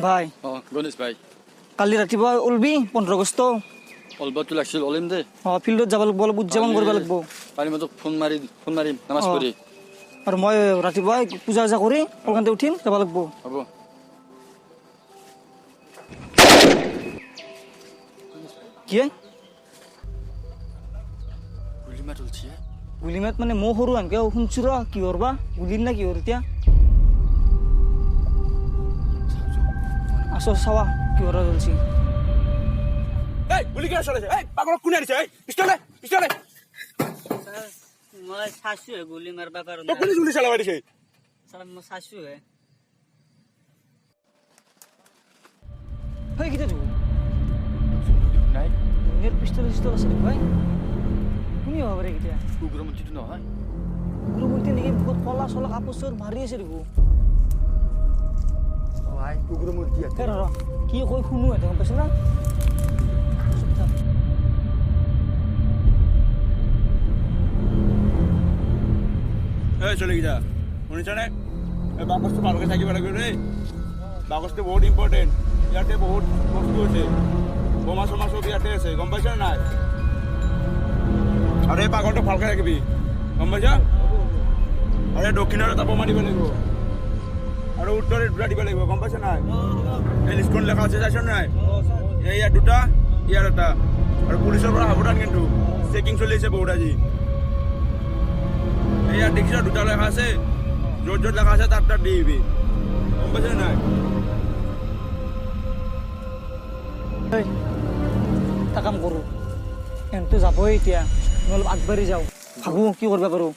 ভাই গণেশ ভাই কালি ৰাতিপুৱা ওলবি 15 আগষ্ট অলবাতো লাগছিল ওলিম দে ফিল্ডত যাব লাগিব অলপ উদযাপন কৰিব লাগিব পাৰি মই তোক ফোন মাৰিম নামাজ পঢ়ি আৰু মই ৰাতিপুৱা পূজা কৰি কলকাতাতে উঠিম যাব লাগিব হ'ব কি গুলিমাত উলছি গুলিমাত মানে মই সৰু আনকে শুনছো ৰ কি কৰবা গুলিম না কি কৰ এতিয়া আসো চাৱা কি কৰা চলছি এই গুলি কে চলেছে এই পাগল কোনে দিছে এই পিস্তলে মই চাইছো গুলি মারবা পারো তো কোনে গুলি চালাবা দিছে স্যার মই চাইছো হয় কিটা তো নাই নের পিস্তল আছে ভাই শুনি ভাবরে কিটা উগ্ৰমন্ত্ৰীটো নহয় উগ্ৰমন্ত্ৰী নেকি বহুত কলা চলা কাপোৰ চোৰ মাৰি আছে দেখো ভাই উগ্ৰমন্ত্ৰী আছে ৰ কি কৈ শুনো এটা গম পাইছ না এই চলে গিয়া শুনিছনে এই বাকসটো ভালকে থাকিব লাগিব ৰে বাকসটো বহুত ইম্পৰ্টেণ্ট ইয়াতে বহুত বস্তু আছে বোমা চমা চব ইয়াতে আছে গম পাইছ নাই আৰু এই পাগলটো ভালকে ৰাখিবি গম পাইছ আৰু দক্ষিণৰ এটা বোমা দিব লাগিব আৰু উত্তৰে দুটা দিব লাগিব গম পাইছ নাই এই লিষ্টখন লেখা আছে চাইছ নাই ইয়াৰ দুটা ইয়াৰ এটা আৰু পুলিচৰ পৰা সাৱধান কিন্তু চেকিং চলি আছে বহুত আজি ইয়াৰ দেখিছ দুটা লেখা আছে য'ত লেখা আছে তাত দিবি গম পাইছ নাই এটা কাম কৰোঁ এনটো যাবই এতিয়া মই অলপ আগবাঢ়ি যাওঁ ভাবোঁ কি কৰিব পাৰোঁ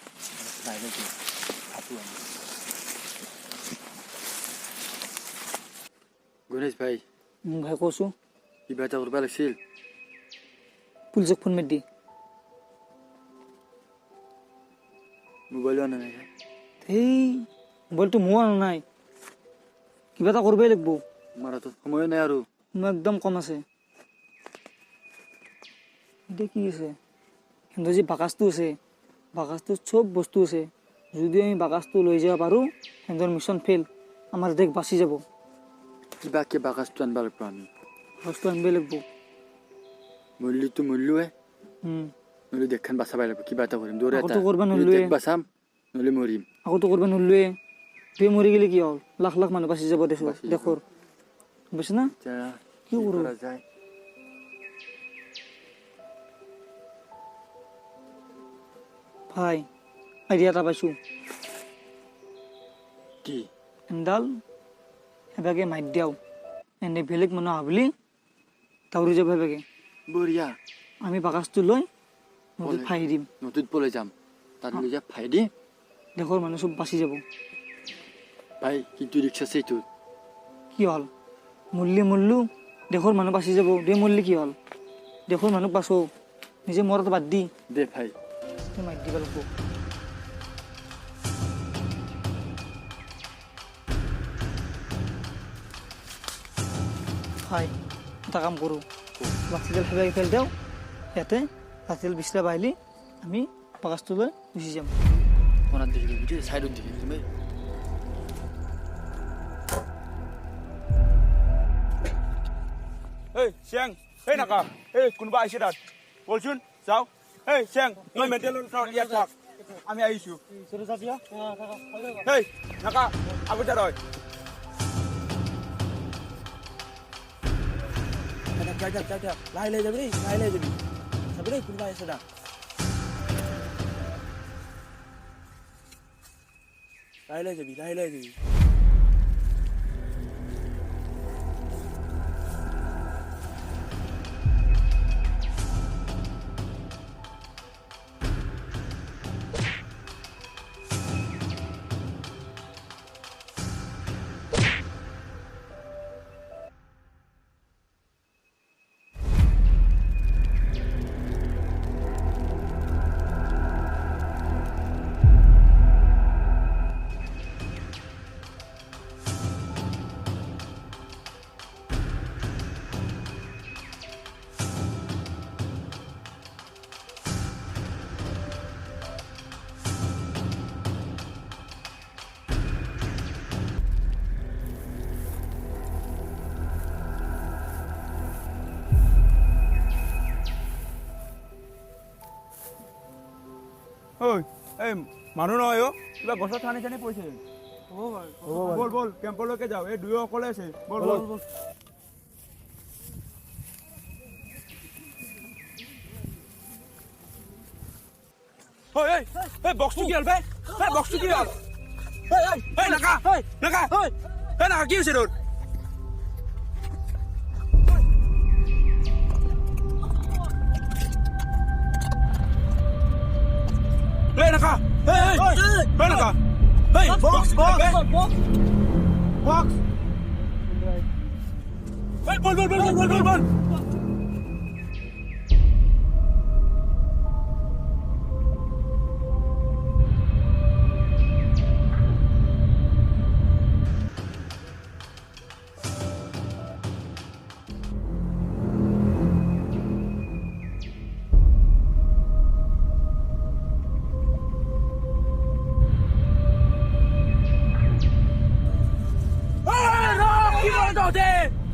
গণেশ ভাই ভাই কৈছোঁ কিবা এটা কৰিব লাগিছিল পুলিচক ফোন মাৰি দি মোবাইলো অনা নাই সেই মোবাইলটো মোৰ অনা নাই কিবা এটা কৰিবই লাগিব আমাৰ হাতত সময় নাই আৰু মোৰ একদম কম আছে এতিয়া কি আছে সিহঁতৰ যি বাকচটো আছে বাকচটোত চব বস্তু আছে যদি আমি বাকচটো লৈ যাব পাৰোঁ সিহঁতৰ মিছন ফেইল আমাৰ দেশ বাচি যাব কিবাকে বাকচটো আনিব লাগিব আমি বাকচটো আনিবই লাগিব মূল্যটো মূল্যই নহ'লে দেশখন বাচাবই লাগিব কিবা এটা কৰিম দৌৰে আগতো কৰিব নোৱাৰিলোৱে। দেশ বাচাম নহ'লে মৰিম আগতো কৰিব নোৱাৰিলোৱে দুই মৰি গ'লে কি হ'ল লাখ লাখ মানুহ বাচি যাব দেশৰ বাচি যাব। বুজিছ না এতিয়া কি কৰোঁ? কৰা যায় ভাই আইডিয়া এটা পাইছোঁ কি এনডাল এভাগে মাৰি দিয়াও এনে বেলেগ মানুহ আহলি দাউৰি যাব এভাগে বঢ়িয়া আমি বাকচটো লৈ নদীত ফাঁহি দিম নদীত পলাই যাম তাত লৈ যা ফাই দি দেশৰ মানুহ চব বাচি যাব ভাই কিন্তু ৰিক্সা আছে এইটো কি হ'ল মূল্য দেশৰ মানুহ বাচি যাব দে মূল্য কি হ'ল দেশৰ মানুহ বাচো নিজে মৰাটো বাদ দি দে ভাই মাৰি দিব লাগিব হয় এটা কাম কৰোঁ লাঠিডাল ফেল দিওঁ ইয়াতে লাঠিডাল বিচৰা বাহিলি আমি বাকচটো লৈ গুচি যাম কোনাত দেখিবি বুজি চাইডত দেখিবি তুমি এই চেং এই নাকা এই কোনোবা আহিছে তাত বলচোন যাওঁ এই চেং তই মেটেলৰ ওচৰত ইয়াত থাক আমি আহিছোঁ এই নাকা আগতে ৰয় লাহে লাহে যাবি চাবি দেই কোনোবা আহিছে তাত লাহে যাবি ঐ এই মানুহ নহয় অ' কিবা গছত ঠানি ঠানি পৰিছে ব'ল ব'ল কেম্পলৈকে যাওঁ এই দুয়ো অকলে আছে ব'ল ব'ল ব'ল ঐ এই বক্সটো কি হ'ল বে এই বক্সটো কি হ'ল এই নাকা নাকা এই নাকা কি হৈছে তোৰ এই নাকা এই নাকা এই বক্স বল বল বল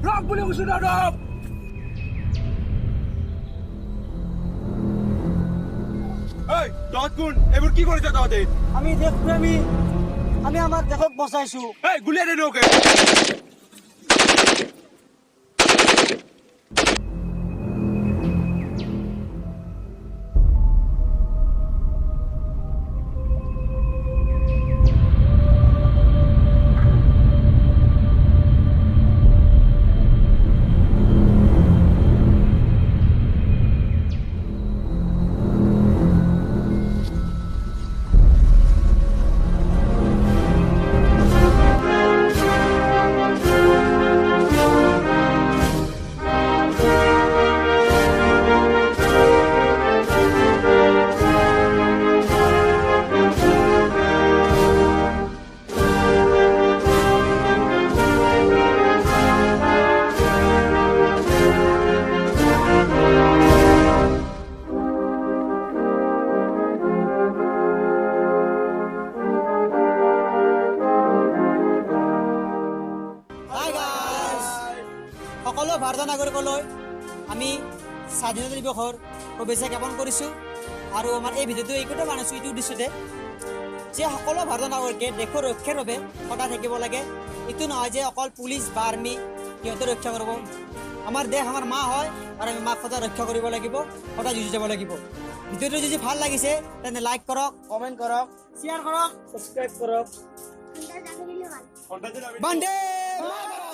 ৰক বুলি কৈছো ন ৰক এই তহঁত কোন এইবোৰ কি কৰিছ তহঁতে আমি দেশপ্ৰেমী আমি আমাৰ দেশক বচাইছো এই গুলিয়াই দে ওকে সকলো ভাৰতীয় নাগৰিকলৈ আমি স্বাধীনতা দিৱসৰ শুভেচ্ছা জ্ঞাপন কৰিছোঁ আৰু আমাৰ এই ভিডিঅ'টো এইটোতে বনাইছোঁ এইটো উদ্দেশ্যতে যে সকলো ভাৰতীয় নাগৰিকে দেশৰ ৰক্ষাৰ বাবে সদায় থাকিব লাগে এইটো নহয় যে অকল পুলিচ বা আৰ্মি সিহঁতে ৰক্ষা কৰিব আমাৰ দেশ আমাৰ মা হয় আৰু আমি মাক সদায় ৰক্ষা কৰিব লাগিব সদায় যুঁজি যাব লাগিব ভিডিঅ'টো যদি ভাল লাগিছে তেন্তে লাইক কৰক কমেণ্ট কৰক শ্বেয়াৰ কৰক ছাবস্ক্ৰাইব কৰক বন্দে মাতৰম।